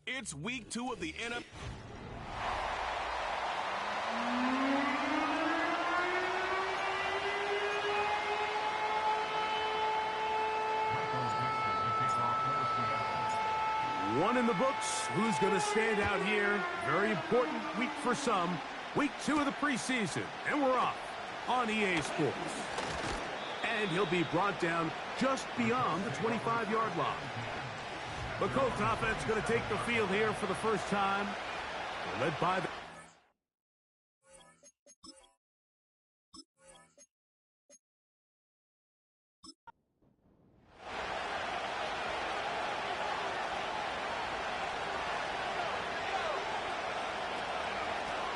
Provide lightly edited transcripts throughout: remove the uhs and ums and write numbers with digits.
It's week 2 of the NFL. One in the books. Who's going to stand out here? Very important week for some. Week 2 of the preseason. And we're off on EA Sports. And he'll be brought down just beyond the 25-yard line. The Colts offense going to take the field here for the first time. They're led by the...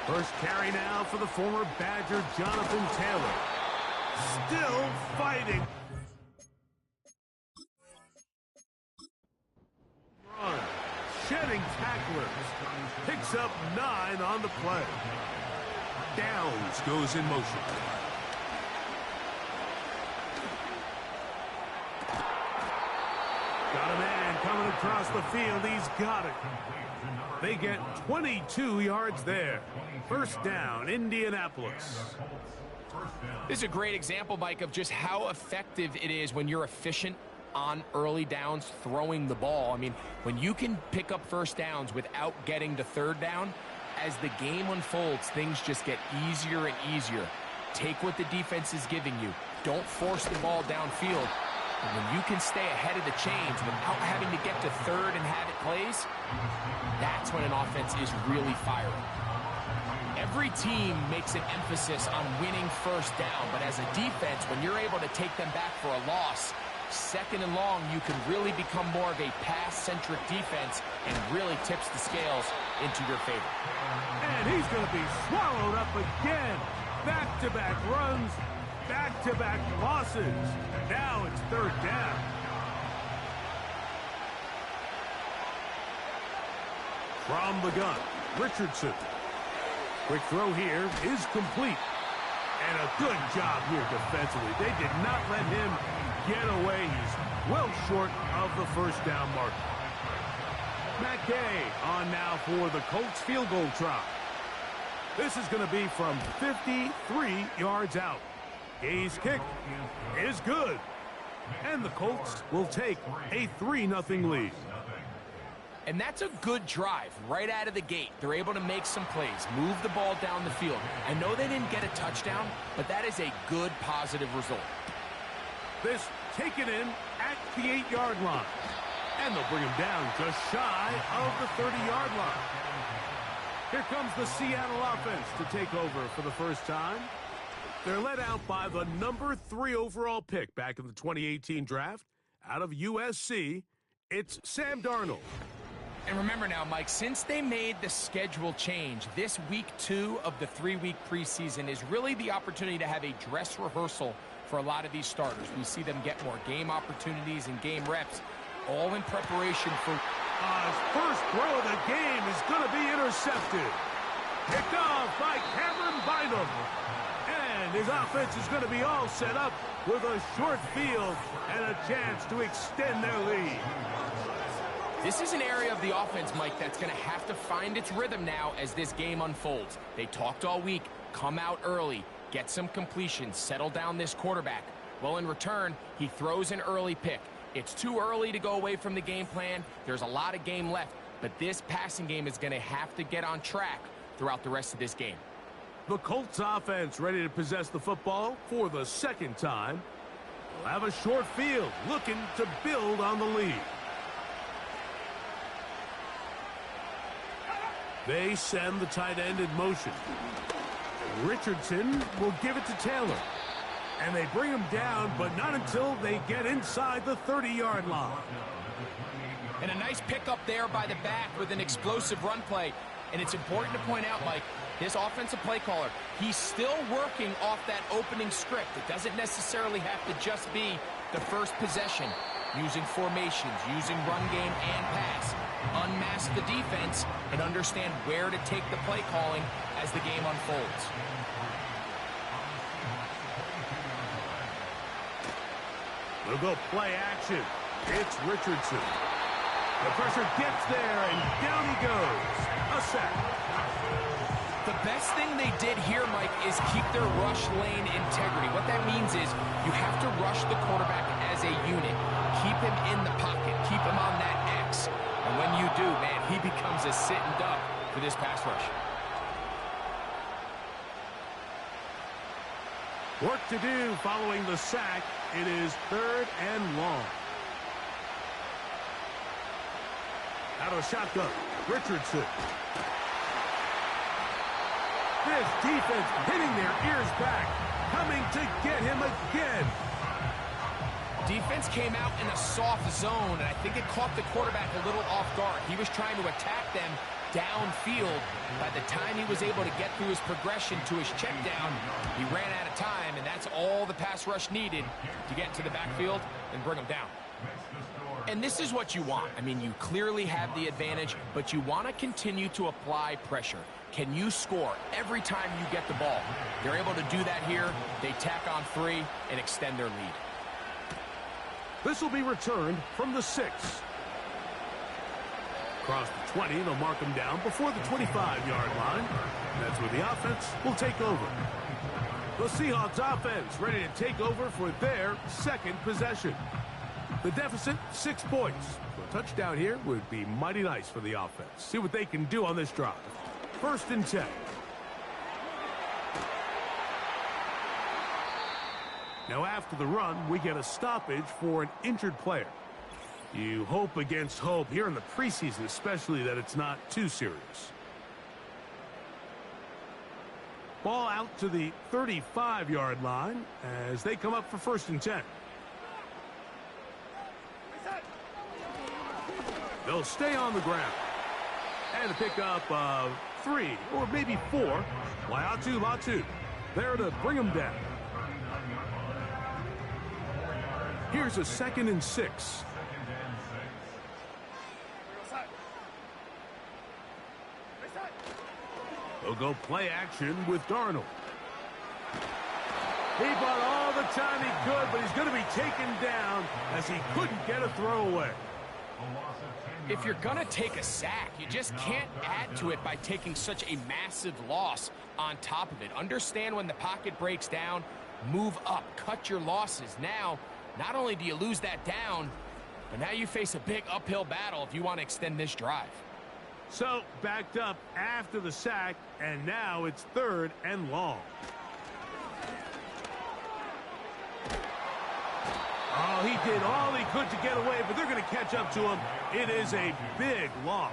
First carry now for the former Badger, Jonathan Taylor. Still fighting. Run. Shedding tacklers. Picks up 9 on the play. Downs goes in motion. Got a man coming across the field. He's got it. They get 22 yards there. First down, Indianapolis. This is a great example, Mike, of just how effective it is when you're efficient on early downs throwing the ball. I mean, when you can pick up first downs without getting to third down, as the game unfolds, things just get easier and easier. Take what the defense is giving you. Don't force the ball downfield. And when you can stay ahead of the chains without having to get to third and have it plays, that's when an offense is really firing. Every team makes an emphasis on winning first down, but as a defense, when you're able to take them back for a loss, second and long, you can really become more of a pass-centric defense and really tips the scales into your favor. And he's going to be swallowed up again. Back-to-back runs. Back-to-back losses. Now it's third down. From the gun, Richardson. Quick throw here is complete. And a good job here defensively. They did not let him get away. He's well short of the first down mark. McKay on now for the Colts field goal try. This is going to be from 53 yards out. Gay's kick is good. And the Colts will take a 3-0 lead. And that's a good drive right out of the gate. They're able to make some plays, move the ball down the field. I know they didn't get a touchdown, but that is a good, positive result. This taken in at the 8-yard line. And they'll bring him down just shy of the 30-yard line. Here comes the Seattle offense to take over for the first time. They're led out by the number 3 overall pick back in the 2018 draft. Out of USC, it's Sam Darnold. And remember now, Mike, since they made the schedule change, this week 2 of the 3-week preseason is really the opportunity to have a dress rehearsal for a lot of these starters. We see them get more game opportunities and game reps, all in preparation for... His first throw of the game is going to be intercepted. Picked off by Cameron Bynum. And his offense is going to be all set up with a short field and a chance to extend their lead. This is an area of the offense, Mike, that's going to have to find its rhythm now as this game unfolds. They talked all week, come out early, get some completions, settle down this quarterback. Well, in return, he throws an early pick. It's too early to go away from the game plan. There's a lot of game left, but this passing game is going to have to get on track throughout the rest of this game. The Colts offense ready to possess the football for the second time. They'll have a short field looking to build on the lead. They send the tight end in motion. Richardson will give it to Taylor. And they bring him down, but not until they get inside the 30-yard line. And a nice pickup there by the back with an explosive run play. And it's important to point out, Mike, this offensive play caller, he's still working off that opening script. It doesn't necessarily have to just be the first possession. Using formations, using run game and pass. Unmask the defense and understand where to take the play calling as the game unfolds. They'll go play action. It's Richardson. The pressure gets there, and down he goes. A sack. The best thing they did here, Mike, is keep their rush lane integrity. What that means is you have to rush the quarterback as a unit. Keep him in the pocket. Keep him on that X. And when you do, man, he becomes a sitting duck for this pass rush. Work to do following the sack. It is 3rd and long. Out of a shotgun, Richardson. This defense hitting their ears back, coming to get him again. Defense came out in a soft zone, and I think it caught the quarterback a little off guard. He was trying to attack them downfield. By the time he was able to get through his progression to his check down, he ran out of time, and that's all the pass rush needed to get to the backfield and bring him down. And this is what you want. I mean, you clearly have the advantage, but you want to continue to apply pressure. Can you score every time you get the ball? They're able to do that here. They tack on 3 and extend their lead. This will be returned from the 6. Across the 20, they'll mark him down before the 25-yard line. That's where the offense will take over. The Seahawks offense ready to take over for their 2nd possession. The deficit, 6 points. So a touchdown here would be mighty nice for the offense. See what they can do on this drive. 1st and 10. Now after the run, we get a stoppage for an injured player. You hope against hope here in the preseason, especially that it's not too serious. Ball out to the 35-yard line as they come up for 1st and 10. They'll stay on the ground. And a pickup of 3 or maybe 4. Latu there to bring them down. Here's a 2nd and 6. They'll go play action with Darnold. He bought all the time he could, but he's going to be taken down as he couldn't get a throwaway. If you're going to take a sack, you just can't add to it by taking such a massive loss on top of it. Understand when the pocket breaks down, move up, cut your losses. Now, not only do you lose that down, but now you face a big uphill battle if you want to extend this drive. So, backed up after the sack, and now it's 3rd and long. Oh, he did all he could to get away, but they're going to catch up to him. It is a big loss.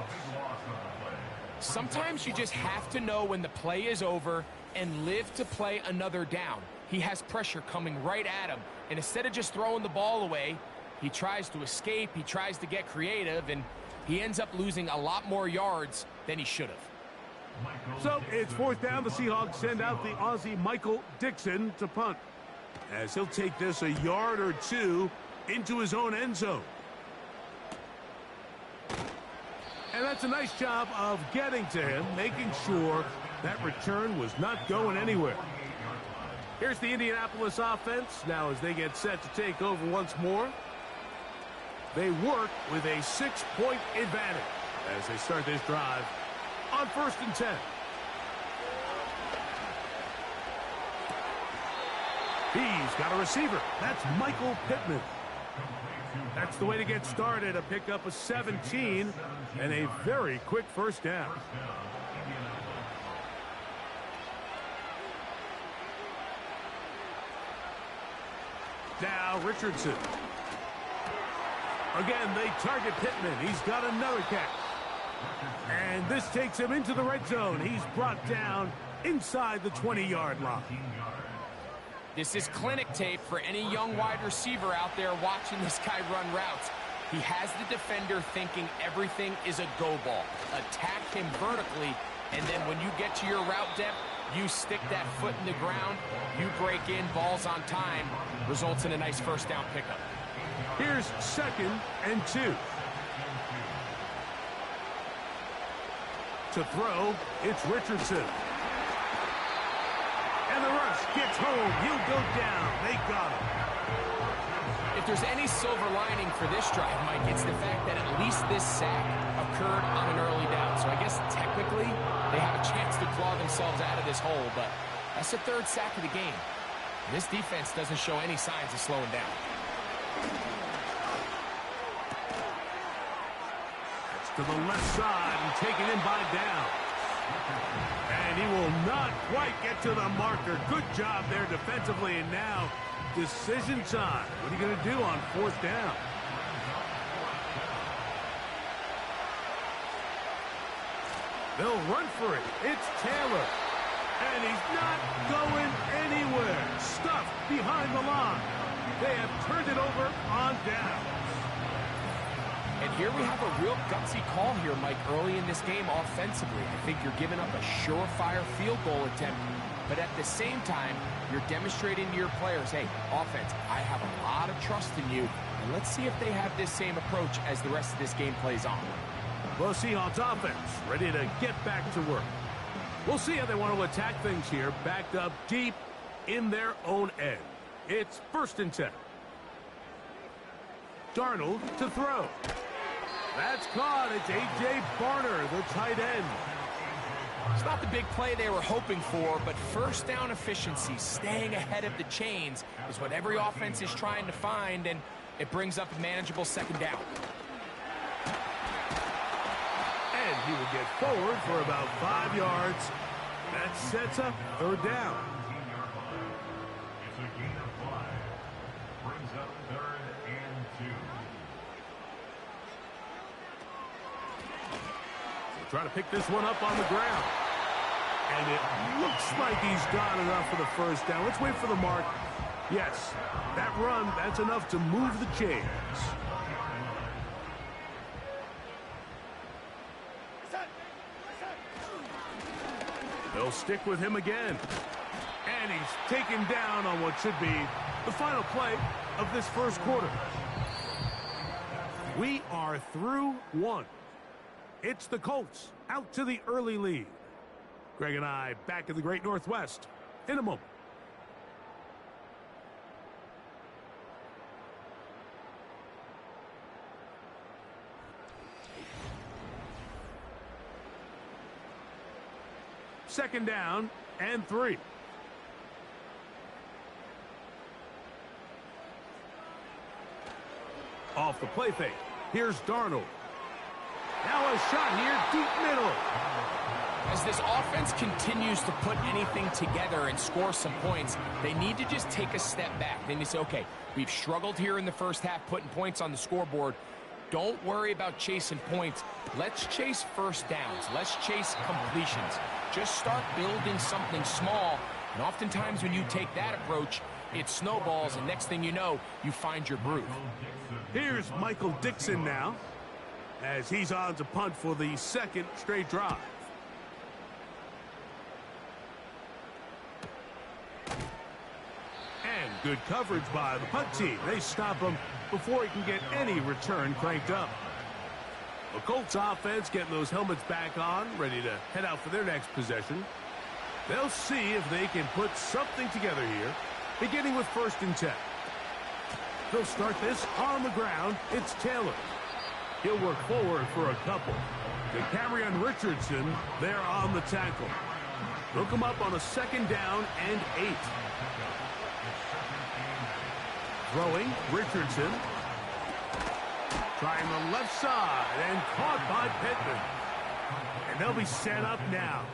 Sometimes you just have to know when the play is over and live to play another down. He has pressure coming right at him, and instead of just throwing the ball away, he tries to escape, he tries to get creative, and he ends up losing a lot more yards than he should have. So it's 4th down. The Seahawks send out the Aussie Michael Dixon to punt, as he'll take this a yard or 2 into his own end zone. And that's a nice job of getting to him, making sure that return was not going anywhere. Here's the Indianapolis offense now as they get set to take over once more. They work with a 6-point advantage as they start this drive on 1st and 10. He's got a receiver. That's Michael Pittman. That's the way to get started. A pickup of 17 and a very quick 1st down. Now Richardson. Again, they target Pittman. He's got another catch. And this takes him into the red zone. He's brought down inside the 20-yard line. This is clinic tape for any young wide receiver out there watching this guy run routes. He has the defender thinking everything is a go ball. Attack him vertically, and then when you get to your route depth, you stick that foot in the ground, you break in, balls on time, results in a nice 1st down pickup. Here's 2nd and 2. To throw, it's Richardson. And the rush gets home. He'll go down. They got him. If there's any silver lining for this drive, Mike, it's the fact that at least this sack occurred on an early down. So I guess technically they have a chance to claw themselves out of this hole, but that's the third sack of the game. And this defense doesn't show any signs of slowing down. That's to the left side and taken in by Down. And he will not quite get to the marker. Good job there defensively, and now decision time. What are you going to do on fourth down? They'll run for it. It's Taylor. And he's not going anywhere. Stuffed behind the line. They have turned it over on downs. And here we have a real gutsy call here, Mike, early in this game offensively. I think you're giving up a surefire field goal attempt. But at the same time, you're demonstrating to your players, hey, offense, I have a lot of trust in you. And let's see if they have this same approach as the rest of this game plays on. Well, Seahawks offense ready to get back to work. We'll see how they want to attack things here, backed up deep in their own end. It's 1st and 10. Darnold to throw. That's caught. It's A.J. Barner, the tight end. It's not the big play they were hoping for, but first down efficiency, staying ahead of the chains, is what every offense is trying to find, and it brings up a manageable 2nd down. And he will get forward for about 5 yards. That sets up 3rd down. It's a gain of 5. Brings up 3rd and 2. Trying to pick this one up on the ground. And it looks like he's got enough for the 1st down. Let's wait for the mark. Yes, that run, that's enough to move the chains. They'll stick with him again. And he's taken down on what should be the final play of this 1st quarter. We are through 1. It's the Colts out to the early lead. Greg and I back in the Great Northwest in a moment. Second down and 3. Off the play fake. Here's Darnold. Now a shot here, deep middle. As this offense continues to put anything together and score some points, they need to just take a step back. Then you say, okay, we've struggled here in the first half putting points on the scoreboard. Don't worry about chasing points. Let's chase first downs. Let's chase completions. Just start building something small. And oftentimes when you take that approach, it snowballs, and next thing you know, you find your groove. Here's Michael Dixon now, as he's on to punt for the 2nd straight drive. And good coverage by the punt team. They stop him before he can get any return cranked up. The Colts offense getting those helmets back on, ready to head out for their next possession. They'll see if they can put something together here, beginning with 1st and 10. They'll start this on the ground. It's Taylor. He'll work forward for a couple. DeCamerion Richardson there on the tackle. They'll come up on a 2nd down and 8. Throwing, Richardson. Trying the left side and caught by Pittman. And they'll be set up now.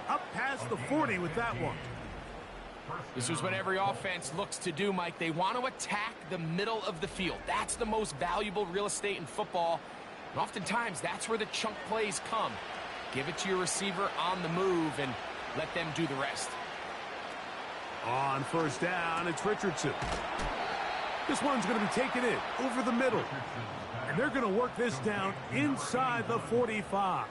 Up past the 40 with that one. This is what every offense looks to do, Mike. They want to attack the middle of the field. That's the most valuable real estate in football. And oftentimes, that's where the chunk plays come. Give it to your receiver on the move and let them do the rest. On 1st down, it's Richardson. This one's going to be taken in over the middle. And they're going to work this down inside the 45.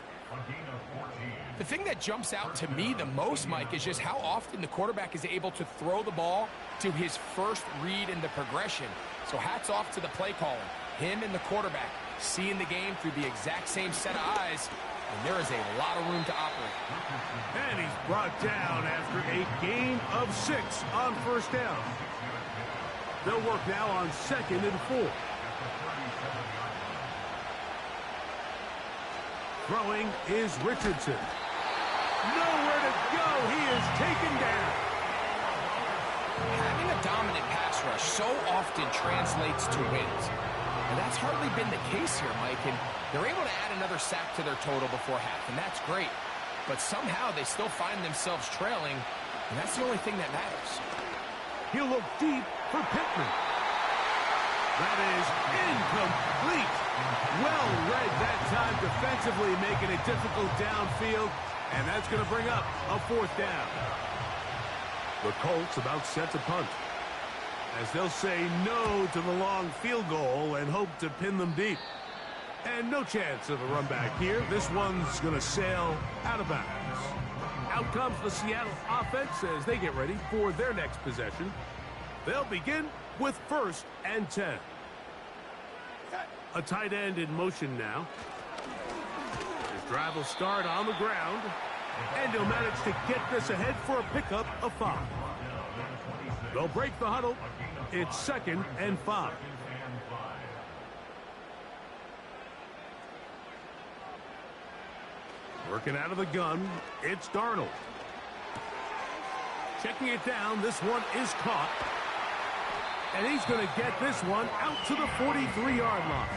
The thing that jumps out to me the most, Mike, is just how often the quarterback is able to throw the ball to his first read in the progression. So hats off to the play caller. Him and the quarterback seeing the game through the exact same set of eyes, and there is a lot of room to operate. And he's brought down after a gain of 6 on 1st down. They'll work now on 2nd and 4. Throwing is Richardson. Nowhere to go. He is taken down. Having a dominant pass rush so often translates to wins. And that's hardly been the case here, Mike. And they're able to add another sack to their total before half, and that's great. But somehow they still find themselves trailing, and that's the only thing that matters. He'll look deep for Pittman. That is incomplete. Well read that time defensively, making it difficult downfield, and that's going to bring up a 4th down. The Colts about set to punt, as they'll say no to the long field goal and hope to pin them deep. And no chance of a run back here. This one's going to sail out of bounds. Out comes the Seattle offense as they get ready for their next possession. They'll begin with 1st and 10. A tight end in motion now. His drive will start on the ground, and he'll manage to get this ahead for a pickup of 5. They'll break the huddle. It's 2nd and 5. Working out of the gun, it's Darnold. Checking it down, this one is caught. And he's going to get this one out to the 43-yard line.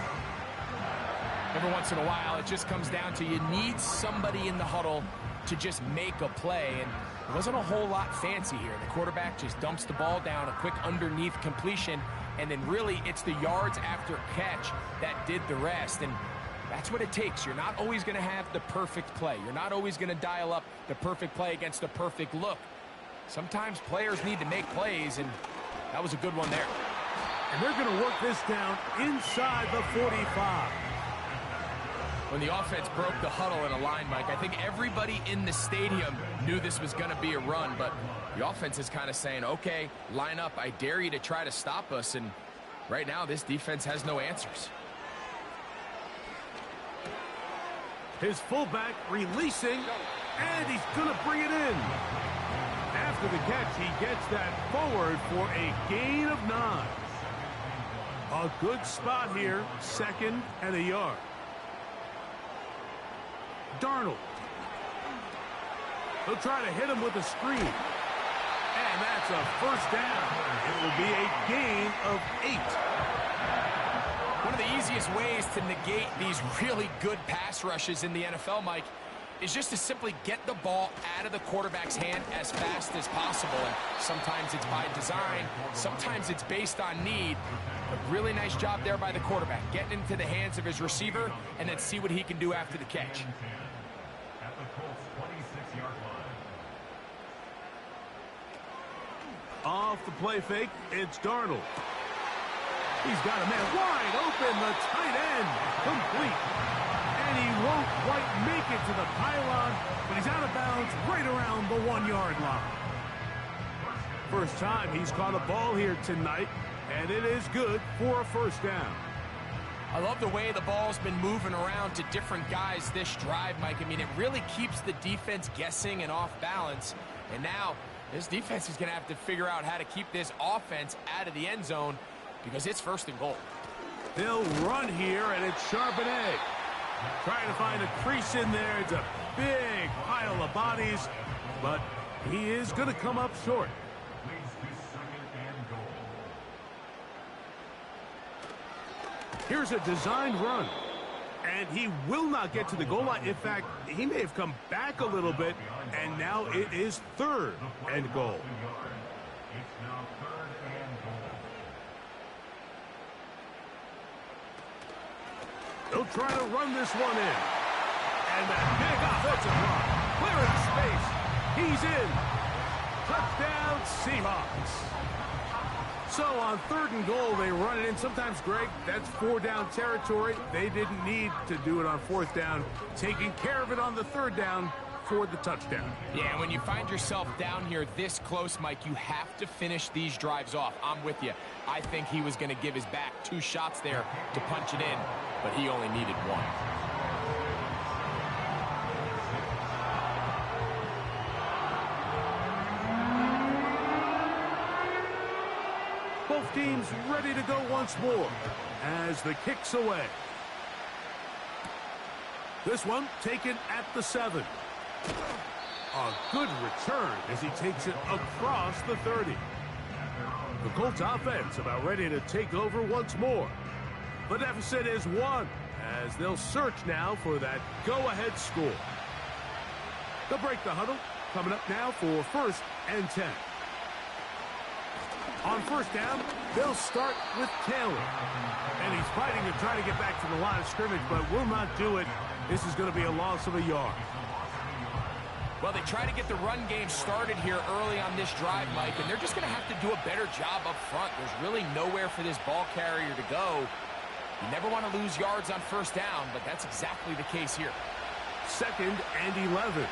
Every once in a while, it just comes down to you need somebody in the huddle to just make a play. And it wasn't a whole lot fancy here. The quarterback just dumps the ball down, a quick underneath completion, and then really it's the yards after catch that did the rest. And that's what it takes. You're not always going to have the perfect play. You're not always going to dial up the perfect play against the perfect look. Sometimes players need to make plays, and that was a good one there. And they're going to work this down inside the 45. When the offense broke the huddle in a line, Mike, I think everybody in the stadium knew this was going to be a run, but the offense is kind of saying, okay, line up. I dare you to try to stop us, and right now this defense has no answers. His fullback releasing, and he's going to bring it in. After the catch, he gets that forward for a gain of 9. A good spot here, 2nd and a yard. Darnold. He'll try to hit him with a screen. And that's a 1st down. It will be a gain of 8. One of the easiest ways to negate these really good pass rushes in the NFL, Mike, is just to simply get the ball out of the quarterback's hand as fast as possible. And sometimes it's by design, sometimes it's based on need. A really nice job there by the quarterback, getting into the hands of his receiver and then see what he can do after the catch. At the Colts 26-yard line. Off the play fake, it's Darnold. He's got a man wide open, the tight end, complete. And he won't quite make it to the pylon, but he's out of bounds right around the 1-yard line. First time he's caught a ball here tonight, and it is good for a 1st down. I love the way the ball's been moving around to different guys this drive, Mike. I mean, it really keeps the defense guessing and off balance. And now this defense is going to have to figure out how to keep this offense out of the end zone because it's 1st and goal. They'll run here, and it's Charbonnet. Trying to find a crease in there. It's a big pile of bodies, but he is going to come up short. Leads to 2nd and goal. Here's a designed run, and he will not get to the goal line. In fact, he may have come back a little bit, and now it is 3rd and goal. It's now 3rd and goal. They'll try to run this one in. And that big offensive run. Clearing space. He's in. Touchdown, Seahawks. So on 3rd and goal, they run it in. Sometimes, Greg, that's 4-down territory. They didn't need to do it on 4th down. Taking care of it on the 3rd down for the touchdown. Yeah, when you find yourself down here this close, Mike, you have to finish these drives off. I'm with you. I think he was going to give his back 2 shots there to punch it in, but he only needed 1. Both team's ready to go once more as the kick's away. This one taken at the 7. A good return as he takes it across the 30. The Colts offense about ready to take over once more. The deficit is 1 as they'll search now for that go-ahead score. They'll break the huddle. Coming up now for 1st and 10. On 1st down, they'll start with Taylor. And he's fighting to try to get back to the line of scrimmage, but will not do it. This is going to be a loss of a yard. Well, they try to get the run game started here early on this drive, Mike, and they're just going to have to do a better job up front. There's really nowhere for this ball carrier to go. You never want to lose yards on 1st down, but that's exactly the case here. 2nd and 11.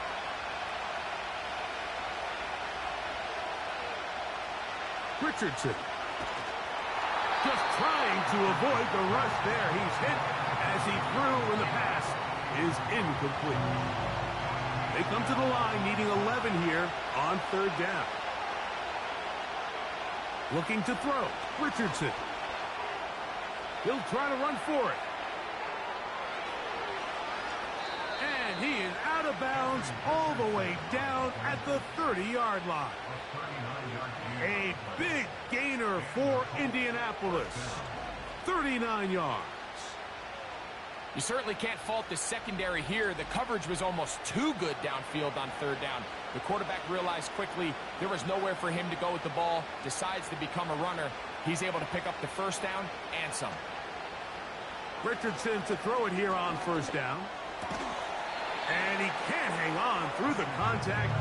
Richardson. Just trying to avoid the rush there. He's hit as he threw, and the pass is incomplete. They come to the line needing 11 here on 3rd down. Looking to throw. Richardson. He'll try to run for it. And he is out of bounds all the way down at the 30-yard line. A big gainer for Indianapolis. 39 yards. You certainly can't fault the secondary here. The coverage was almost too good downfield on 3rd down. The quarterback realized quickly there was nowhere for him to go with the ball, decides to become a runner. He's able to pick up the 1st down and some. Richardson to throw it here on 1st down. And he can't hang on through the contact.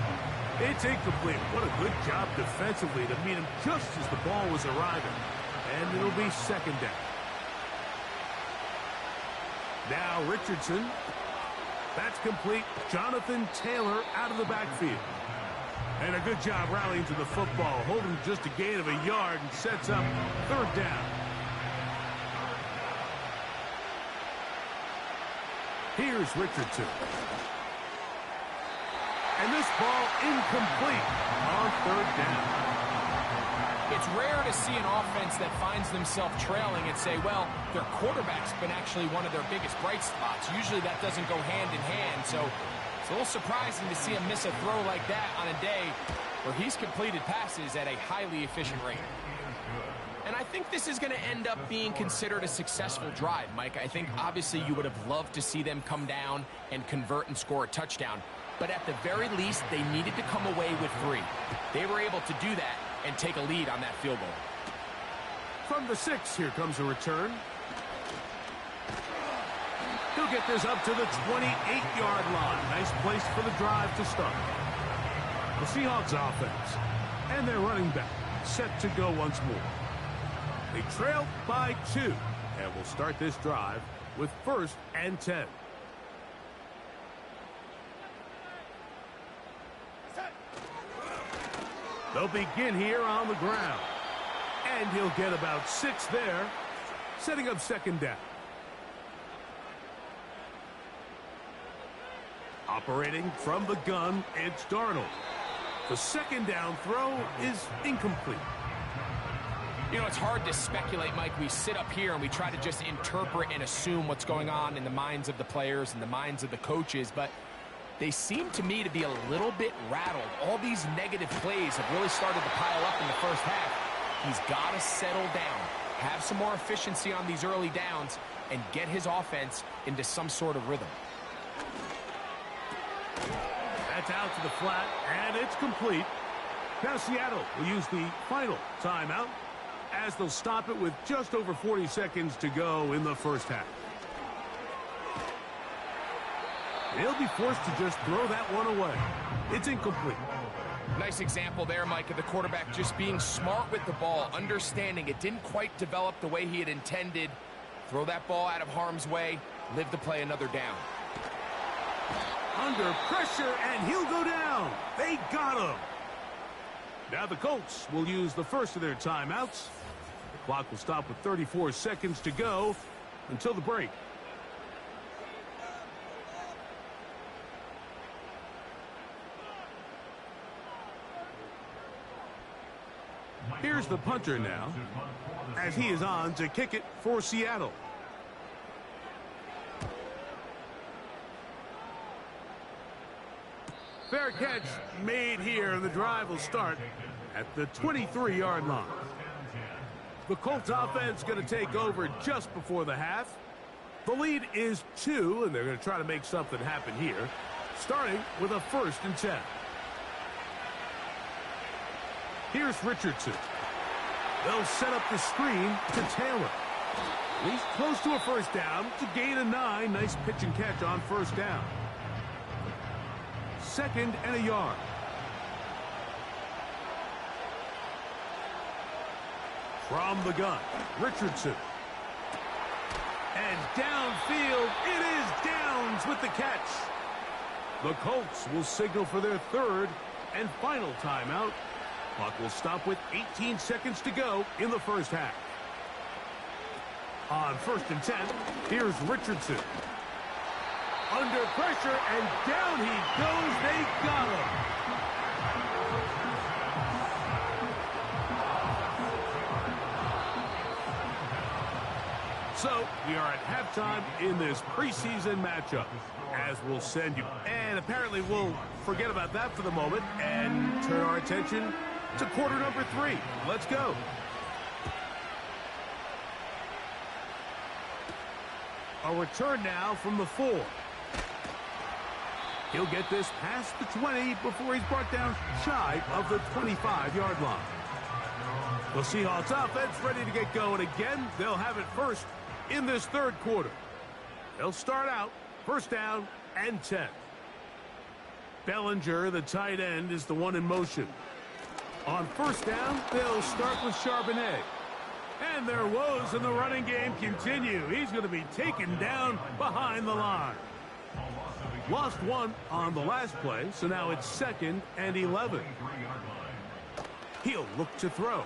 It's incomplete. What a good job defensively to meet him just as the ball was arriving. And it'll be 2nd down. Now Richardson. That's complete. Jonathan Taylor out of the backfield. And a good job rallying to the football. Holding just a gain of a yard and sets up 3rd down. Here's Richardson. And this ball incomplete on 3rd down. It's rare to see an offense that finds themselves trailing and say, well, their quarterback's been actually one of their biggest bright spots. Usually that doesn't go hand in hand, so it's a little surprising to see him miss a throw like that on a day where he's completed passes at a highly efficient rate. And I think this is going to end up being considered a successful drive, Mike. I think obviously you would have loved to see them come down and convert and score a touchdown. But at the very least, they needed to come away with 3. They were able to do that and take a lead on that field goal. From the 6, here comes a return. He'll get this up to the 28-yard line. Nice place for the drive to start. The Seahawks offense and their running back set to go once more. They trail by 2 and will start this drive with 1st and 10. They'll begin here on the ground. And he'll get about 6 there, setting up 2nd down. Operating from the gun, it's Darnold. The 2nd down throw is incomplete. You know, it's hard to speculate, Mike. We sit up here and we try to just interpret and assume what's going on in the minds of the players and the minds of the coaches, but they seem to me to be a little bit rattled. All these negative plays have really started to pile up in the 1st half. He's got to settle down, have some more efficiency on these early downs, and get his offense into some sort of rhythm. That's out to the flat, and it's complete. Now Seattle will use the final timeout as they'll stop it with just over 40 seconds to go in the 1st half. They'll be forced to just throw that one away. It's incomplete. Nice example there, Mike, of the quarterback just being smart with the ball, understanding it didn't quite develop the way he had intended. Throw that ball out of harm's way, live to play another down. Under pressure, and he'll go down. They got him. Now the Colts will use the first of their timeouts. The clock will stop with 34 seconds to go until the break. Here's the punter now, as he is on to kick it for Seattle. Fair catch made here, and the drive will start at the 23-yard line. The Colts offense going to take over just before the half. The lead is 2, and they're going to try to make something happen here, starting with a 1st and 10. Here's Richardson. They'll set up the screen to Taylor. He's close to a 1st down to gain a 9. Nice pitch and catch on 1st down. 2nd and a yard. From the gun, Richardson. And downfield, it is Downs with the catch. The Colts will signal for their 3rd and final timeout. Clock will stop with 18 seconds to go in the 1st half. On 1st and 10, here's Richardson. Under pressure, and down he goes. They got him. So, we are at halftime in this preseason matchup, as we'll send you. And apparently we'll forget about that for the moment and turn our attention to quarter number 3. Let's go. A return now from the 4. He'll get this past the 20 before he's brought down shy of the 25-yard line. The Seahawks offense ready to get going again. They'll have it first in this 3rd quarter. They'll start out 1st down and 10. Bellinger, the tight end, is the one in motion. On 1st down, they'll start with Charbonnet. And their woes in the running game continue. He's going to be taken down behind the line. Lost 1 on the last play, so now it's 2nd and 11. He'll look to throw.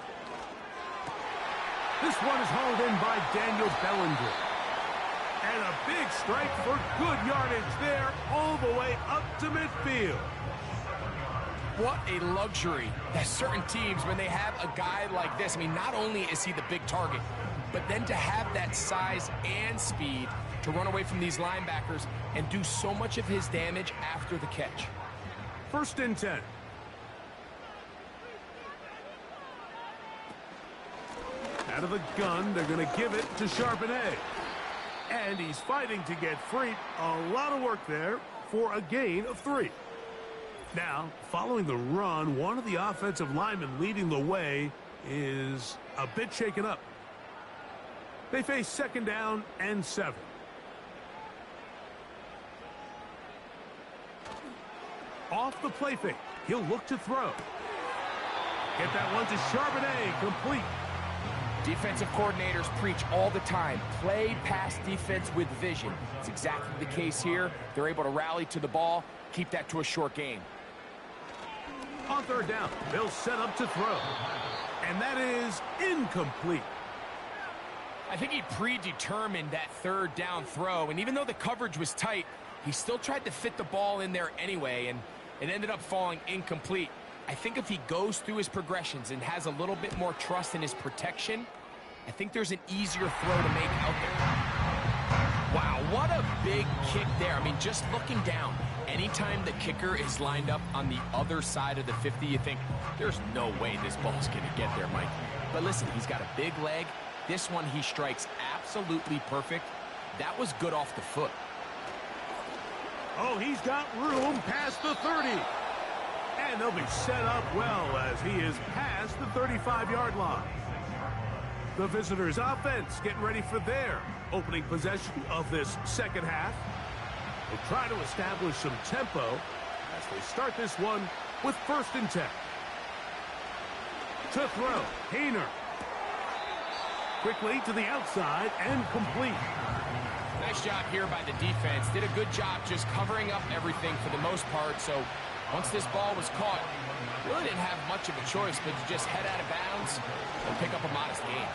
This one is hauled in by Daniel Bellinger. And a big strike for good yardage there all the way up to midfield. What a luxury that certain teams, when they have a guy like this, I mean, not only is he the big target, but then to have that size and speed to run away from these linebackers and do so much of his damage after the catch. 1st and 10. Out of the gun, they're going to give it to Charbonnet. And he's fighting to get free. A lot of work there for a gain of 3. Now, following the run, one of the offensive linemen leading the way is a bit shaken up. They face 2nd down and 7. Off the play fake, he'll look to throw. Get that one to Charbonnet, complete. Defensive coordinators preach all the time, play pass defense with vision. It's exactly the case here. They're able to rally to the ball, keep that to a short game. On 3rd down, they'll set up to throw. And that is incomplete. I think he predetermined that 3rd down throw, and even though the coverage was tight, he still tried to fit the ball in there anyway, and it ended up falling incomplete. I think if he goes through his progressions and has a little bit more trust in his protection, I think there's an easier throw to make out there. Wow, what a big kick there. I mean, just looking down, anytime the kicker is lined up on the other side of the 50, you think, there's no way this ball's going to get there, Mike. But listen, he's got a big leg. This one he strikes absolutely perfect. That was good off the foot. Oh, he's got room past the 30. And they'll be set up well as he is past the 35-yard line. The visitors' offense getting ready for their opening possession of this 2nd half. They'll try to establish some tempo as they start this one with 1st and 10. To throw, Hayner. Quickly to the outside and complete. Nice job here by the defense. Did a good job just covering up everything for the most part. So once this ball was caught, really didn't have much of a choice but to just head out of bounds and pick up a modest gain.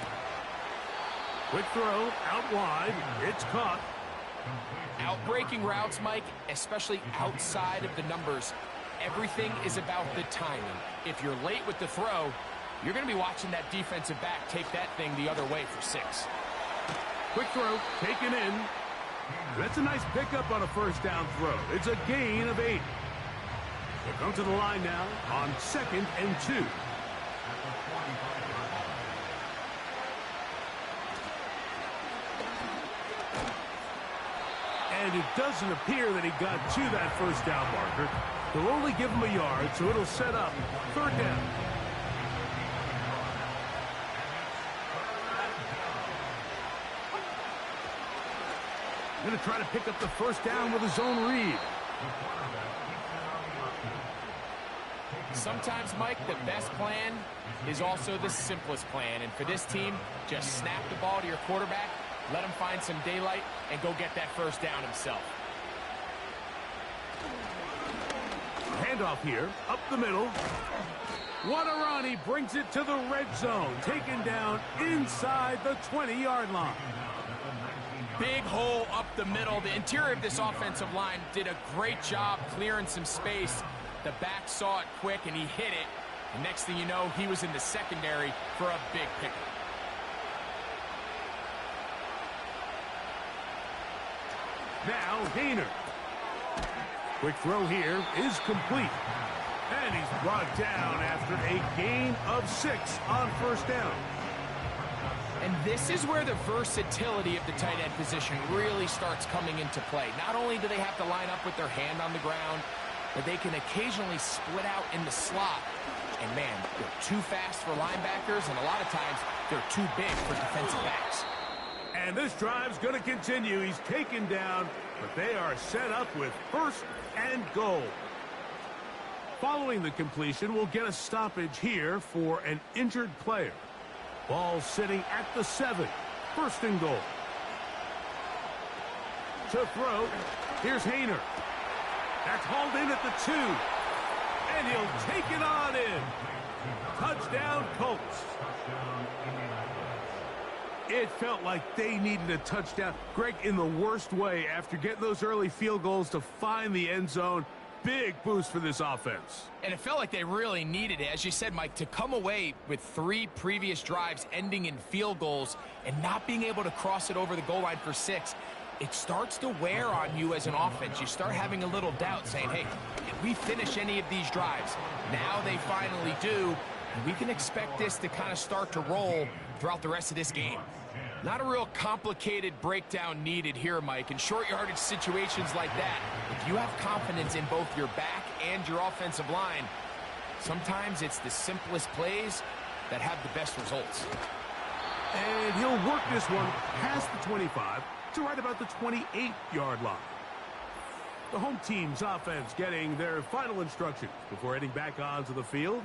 Quick throw, out wide. It's caught. Out-breaking routes, Mike, especially outside of the numbers, everything is about the timing. If you're late with the throw, You're going to be watching that defensive back take that thing the other way for 6. Quick throw, taken in. That's a nice pickup on a first down throw. It's a gain of 8. They'll come to the line now on 2nd and 2. And it doesn't appear that he got to that first down marker. They'll only give him a yard, so it'll set up 3rd down. Going to try to pick up the first down with his own read. Sometimes, Mike, the best plan is also the simplest plan. And for this team, just snap the ball to your quarterback, let him find some daylight, and go get that first down himself. Handoff here, up the middle. Wadarani brings it to the red zone, taken down inside the 20-yard line. Big hole up the middle. The interior of this offensive line did a great job clearing some space. The back saw it quick, and he hit it. And next thing you know, he was in the secondary for a big pickup. Now, Gainer. Quick throw here is complete. And he's brought down after a gain of 6 on first down. And this is where the versatility of the tight end position really starts coming into play. Not only do they have to line up with their hand on the ground, but they can occasionally split out in the slot. And, man, they're too fast for linebackers, and a lot of times they're too big for defensive backs. And this drive's going to continue. He's taken down, but they are set up with 1st and goal. Following the completion, we'll get a stoppage here for an injured player. Ball sitting at the 7. 1st and goal. To throw, here's Hayner. That's hauled in at the 2. And he'll take it on in. Touchdown, Colts. It felt like they needed a touchdown. Greg, in the worst way, after getting those early field goals to find the end zone. Big boost for this offense. And it felt like they really needed it. As you said, Mike, to come away with 3 previous drives ending in field goals and not being able to cross it over the goal line for 6, it starts to wear on you as an offense. You start having a little doubt saying, hey, can we finish any of these drives? Now they finally do, and we can expect this to kind of start to roll throughout the rest of this game. Not a real complicated breakdown needed here, Mike. In short yardage situations like that, if you have confidence in both your back and your offensive line, sometimes it's the simplest plays that have the best results. And he'll work this one past the 25 to right about the 28-yard line. The home team's offense getting their final instructions before heading back onto the field.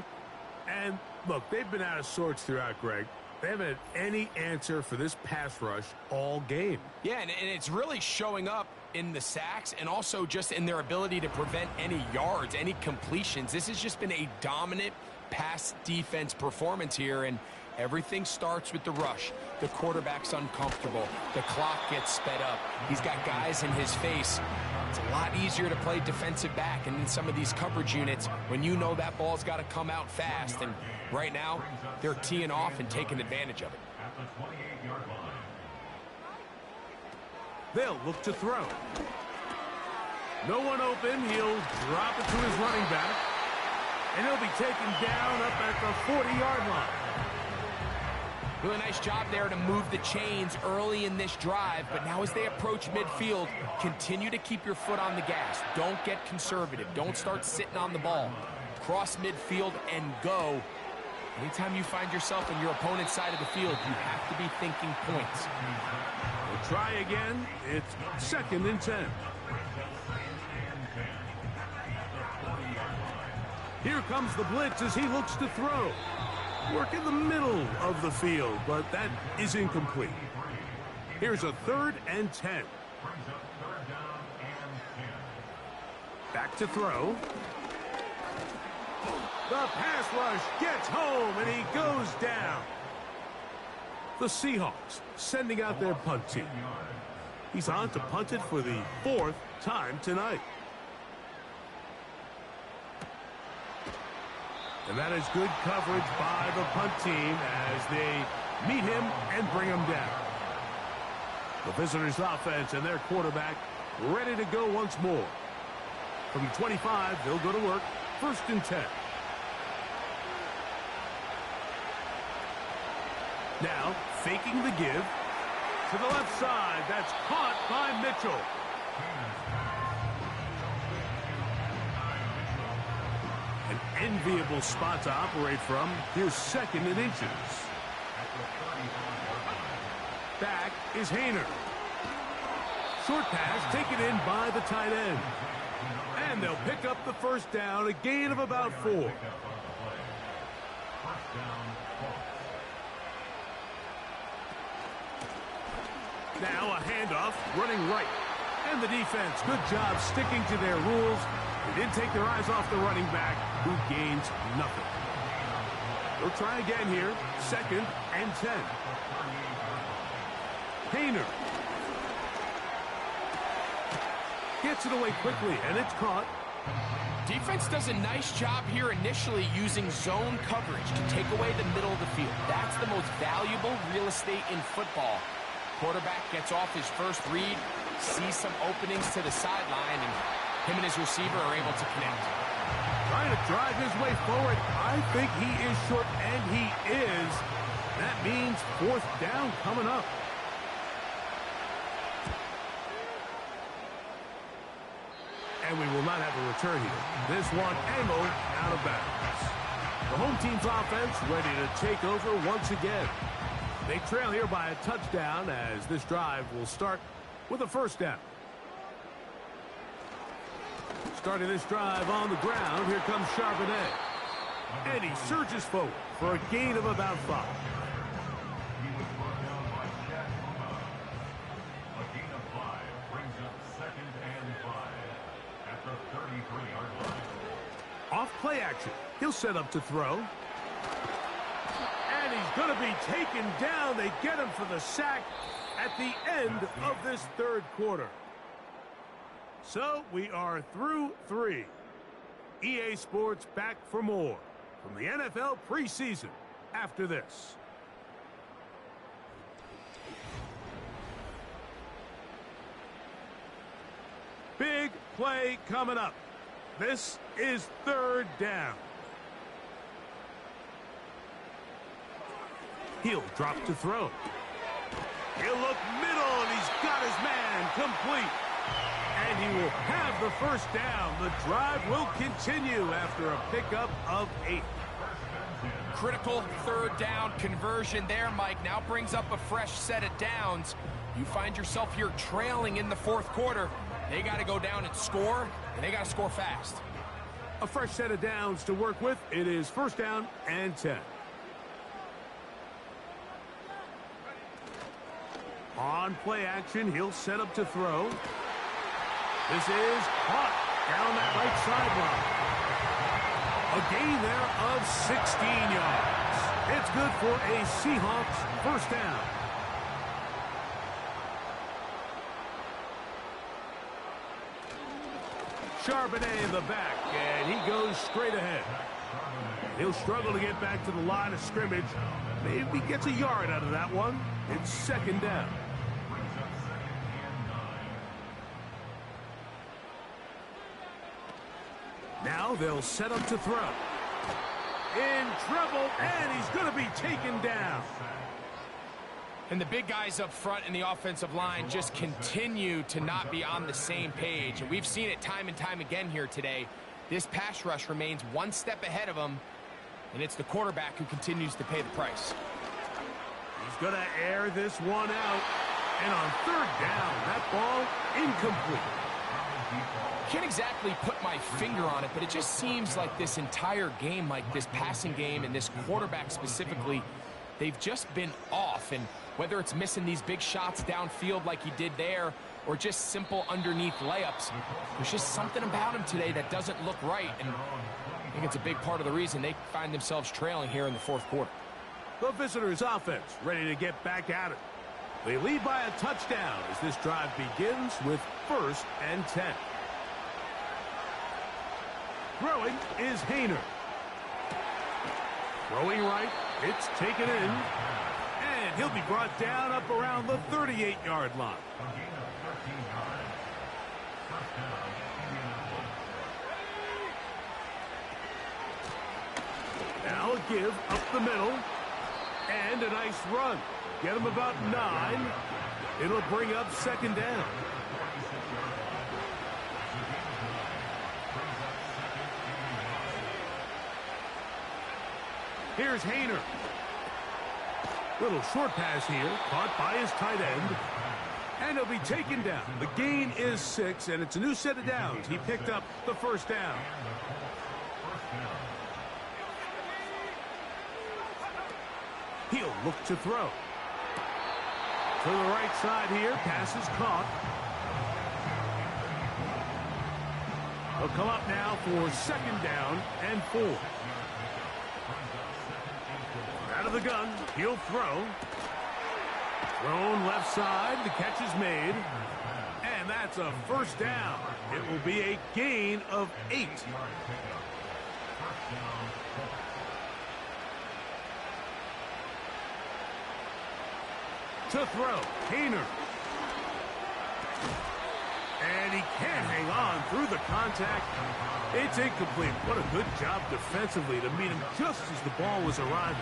And, look, they've been out of sorts throughout, Greg. They haven't had any answer for this pass rush all game. Yeah, and it's really showing up in the sacks and also just in their ability to prevent any yards, any completions. This has just been a dominant pass defense performance here, and everything starts with the rush. The quarterback's uncomfortable. The clock gets sped up. He's got guys in his face. It's a lot easier to play defensive back and in some of these coverage units when you know that ball's got to come out fast. And right now, they're teeing off and taking advantage of it. They'll look to throw. No one open. He'll drop it to his running back. And he'll be taken down up at the 40-yard line. Really nice job there to move the chains early in this drive, but now as they approach midfield, continue to keep your foot on the gas. Don't get conservative. Don't start sitting on the ball. Cross midfield and go. Anytime you find yourself on your opponent's side of the field, you have to be thinking points. We'll try again. It's 2nd and 10. Here comes the blitz as he looks to throw. Work in the middle of the field, but that is incomplete. Here's a 3rd and 10. Back to throw. The pass rush gets home, and he goes down. The Seahawks sending out their punt team. He's on to punt it for the 4th time tonight. And that is good coverage by the punt team as they meet him and bring him down. The visitors' offense and their quarterback ready to go once more. From the 25, they'll go to work. 1st and 10. Now, faking the give. To the left side. That's caught by Mitchell. An enviable spot to operate from. Here's 2nd and inches. Back is Hayner. Short pass taken in by the tight end. And they'll pick up the 1st down, a gain of about 4. Now a handoff, running right. And the defense, good job sticking to their rules. They didn't take their eyes off the running back, who gains nothing. They'll try again here. 2nd and 10. Hayner. Gets it away quickly, and it's caught. Defense does a nice job here initially using zone coverage to take away the middle of the field. That's the most valuable real estate in football. Quarterback gets off his first read, sees some openings to the sideline, and him and his receiver are able to connect. Trying to drive his way forward. I think he is short, and he is. That means 4th down coming up. And we will not have a return here. This one angled out of bounds. The home team's offense ready to take over once again. They trail here by a touchdown as this drive will start with a 1st down. Starting this drive on the ground, here comes Charbonnet. And he surges forward for a gain of about 5. Off play action. He'll set up to throw. And he's going to be taken down. They get him for the sack at the end of this 3rd quarter. So we are through 3. EA Sports back for more from the NFL preseason after this. Big play coming up. This is 3rd down. He'll drop to throw. He'll look middle, and he's got his man complete. And he will have the 1st down. The drive will continue after a pickup of 8. Critical 3rd down conversion there, Mike. Now brings up a fresh set of downs. You find yourself here trailing in the 4th quarter. They got to go down and score, and they got to score fast. A fresh set of downs to work with. It is 1st down and 10. On play action, he'll set up to throw. This is caught down that right sideline. A gain there of 16 yards. It's good for a Seahawks 1st down. Charbonnet in the back, and he goes straight ahead. He'll struggle to get back to the line of scrimmage. Maybe gets a yard out of that one. It's 2nd down. Now they'll set up to throw. In trouble, and he's going to be taken down. And the big guys up front in the offensive line just continue to not be on the same page. And we've seen it time and time again here today. This pass rush remains one step ahead of them, and it's the quarterback who continues to pay the price. He's going to air this one out. And on 3rd down, that ball incomplete. Can't exactly put my finger on it, but it just seems like this entire game, like this passing game and this quarterback specifically, they've just been off. And whether it's missing these big shots downfield like he did there or just simple underneath layups, there's just something about him today that doesn't look right. And I think it's a big part of the reason they find themselves trailing here in the 4th quarter. The visitors' offense ready to get back at it. They lead by a touchdown as this drive begins with 1st and 10. Throwing is Hayner. Throwing right. It's taken in. And he'll be brought down up around the 38-yard line. A gain of 13 yards. First down, Indianapolis. Now a give up the middle. And a nice run. Get him about 9. It'll bring up second down. Here's Hayner. Little short pass here, caught by his tight end. And he'll be taken down. The gain is 6, and it's a new set of downs. He picked up the first down. He'll look to throw. To the right side here, pass is caught. He'll come up now for second down and 4. Out of the gun, he'll throw. Thrown left side, the catch is made. And that's a first down. It will be a gain of 8. To throw, Hayner. And he can't hang on through the contact. It's incomplete. What a good job defensively to meet him just as the ball was arriving.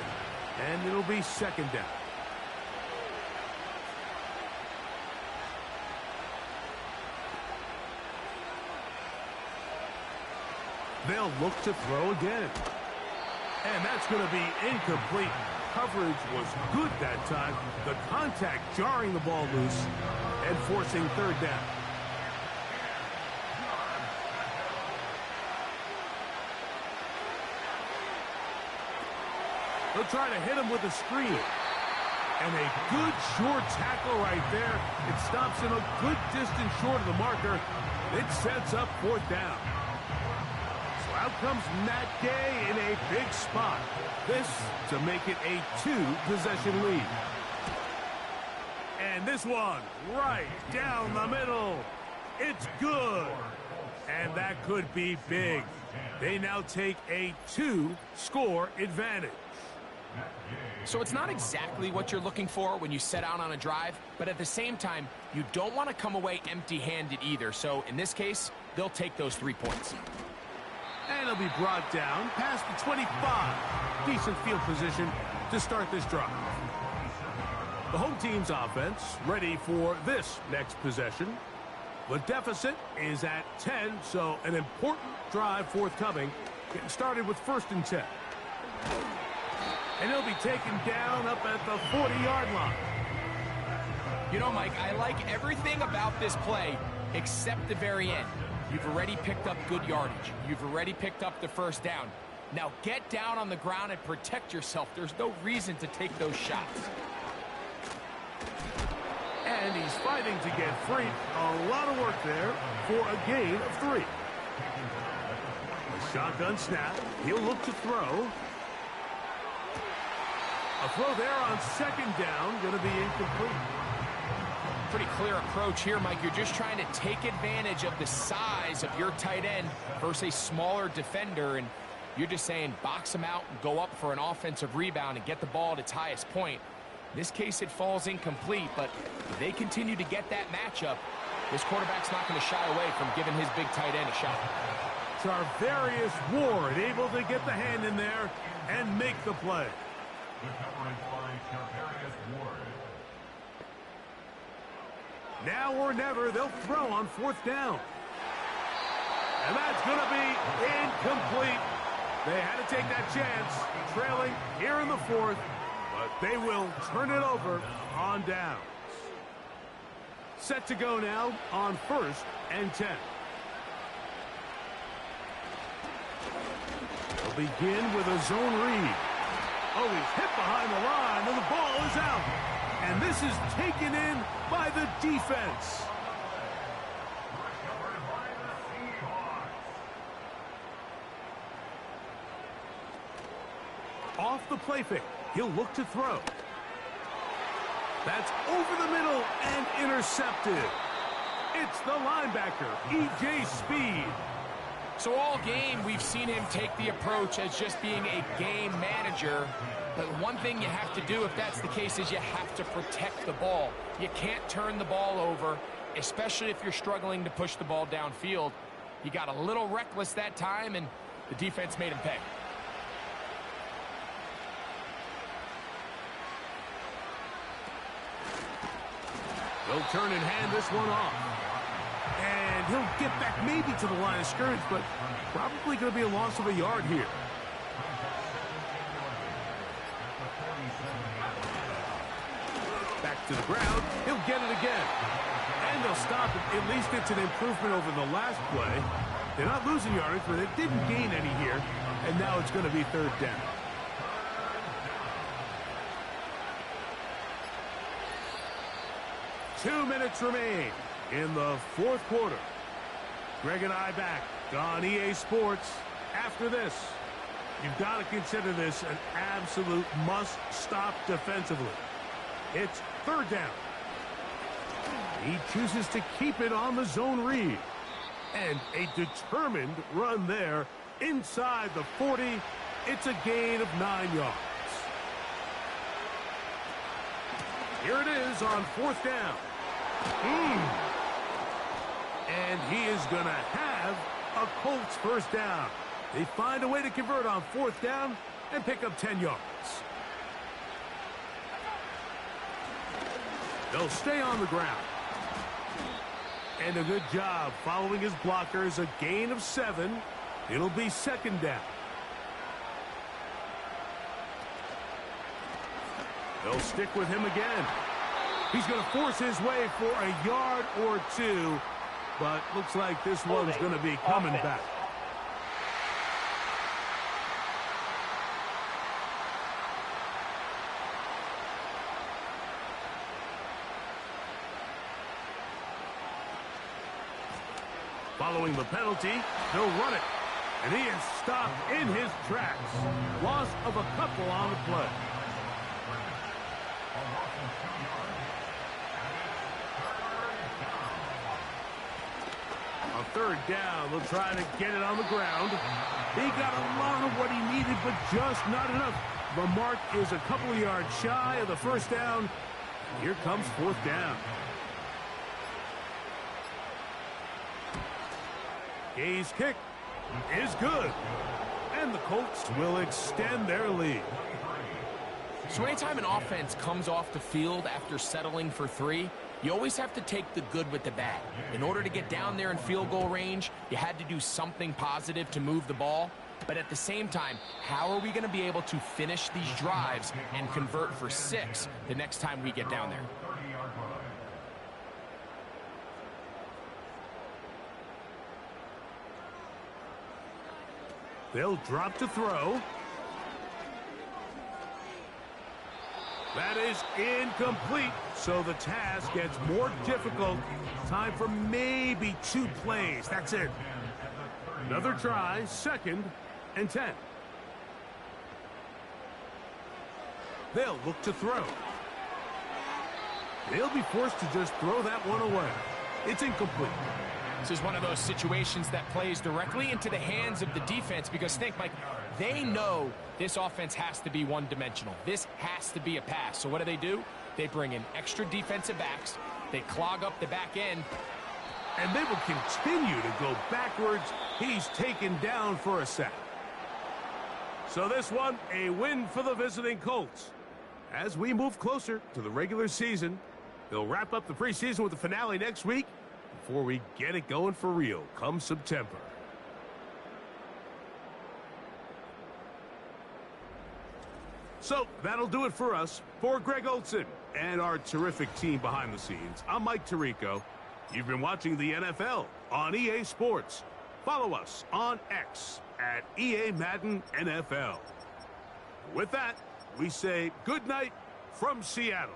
And it'll be second down. They'll look to throw again. And that's going to be incomplete. Coverage was good that time. The contact jarring the ball loose and forcing third down. They'll try to hit him with a screen. And a good short tackle right there. It stops him a good distance short of the marker. It sets up fourth down. So out comes Matt Gay in a big spot. This to make it a 2-possession lead. And this one right down the middle. It's good. And that could be big. They now take a 2-score advantage. So it's not exactly what you're looking for when you set out on a drive, but at the same time, you don't want to come away empty-handed either. So in this case, they'll take those 3 points. And he'll be brought down past the 25. Decent field position to start this drive. The home team's offense ready for this next possession. The deficit is at 10, so an important drive forthcoming. Getting started with 1st and 10. And he'll be taken down up at the 40-yard line. You know, Mike, I like everything about this play except the very end. You've already picked up good yardage. You've already picked up the first down. Now get down on the ground and protect yourself. There's no reason to take those shots. And he's fighting to get free. A lot of work there for a gain of 3. A shotgun snap. He'll look to throw. A throw there on second down, going to be incomplete. Pretty clear approach here, Mike. You're just trying to take advantage of the size of your tight end versus a smaller defender, and you're just saying box him out and go up for an offensive rebound and get the ball at its highest point. In this case, it falls incomplete, but if they continue to get that matchup, this quarterback's not going to shy away from giving his big tight end a shot. Charvarius Ward able to get the hand in there and make the play. The coverage by Charvarius Ward. Now or never, they'll throw on 4th down. And that's going to be incomplete. They had to take that chance, trailing here in the 4th, but they will turn it over on downs. Set to go now on 1st and 10. They'll begin with a zone read. Oh, he's hit behind the line, and the ball is out. And this is taken in by the defense. Recovered by the Seahawks. Off the play fake, he'll look to throw. That's over the middle and intercepted. It's the linebacker, E.J. Speed. So all game, we've seen him take the approach as just being a game manager. But one thing you have to do if that's the case is you have to protect the ball. You can't turn the ball over, especially if you're struggling to push the ball downfield. He got a little reckless that time, and the defense made him pay. They'll turn and hand this one off. And he'll get back maybe to the line of scrimmage, but probably going to be a loss of a yard here. Back to the ground. He'll get it again. And they'll stop it. At least it's an improvement over the last play. They're not losing yardage, but they didn't gain any here. And now it's going to be third down. Two minutes remain in the fourth quarter. Greg and I back on EA Sports. After this, you've got to consider this an absolute must-stop defensively. It's third down. He chooses to keep it on the zone read. And a determined run there inside the 40. It's a gain of 9 yards. Here it is on fourth down. And he is going to have a Colts first down. They find a way to convert on fourth down and pick up 10 yards. They'll stay on the ground. And a good job following his blockers. A gain of 7. It'll be second down. They'll stick with him again. He's going to force his way for a yard or two, but looks like this one's going to be coming back. Following the penalty, they'll run it. And he is stopped in his tracks. Loss of a couple on the play. On third down, they'll try to get it on the ground. He got a lot of what he needed, but just not enough. The mark is a couple of yards shy of the first down. Here comes fourth down. Gay's kick is good. And the Colts will extend their lead. So anytime an offense comes off the field after settling for 3, you always have to take the good with the bad. In order to get down there in field goal range, you had to do something positive to move the ball. But at the same time, how are we going to be able to finish these drives and convert for 6 the next time we get down there? They'll drop to throw. That is incomplete, so the task gets more difficult. Time for maybe 2 plays. That's it. Another try, second and 10. They'll look to throw. They'll be forced to just throw that one away. It's incomplete. This is one of those situations that plays directly into the hands of the defense because think, Mike, they know this offense has to be one-dimensional. This has to be a pass. So what do? They bring in extra defensive backs. They clog up the back end. And they will continue to go backwards. He's taken down for a sack. So this one, a win for the visiting Colts. As we move closer to the regular season, they'll wrap up the preseason with the finale next week before we get it going for real come September. So that'll do it for us. For Greg Olson and our terrific team behind the scenes, I'm Mike Tirico. You've been watching the NFL on EA Sports. Follow us on X at EA Madden NFL. With that, we say good night from Seattle.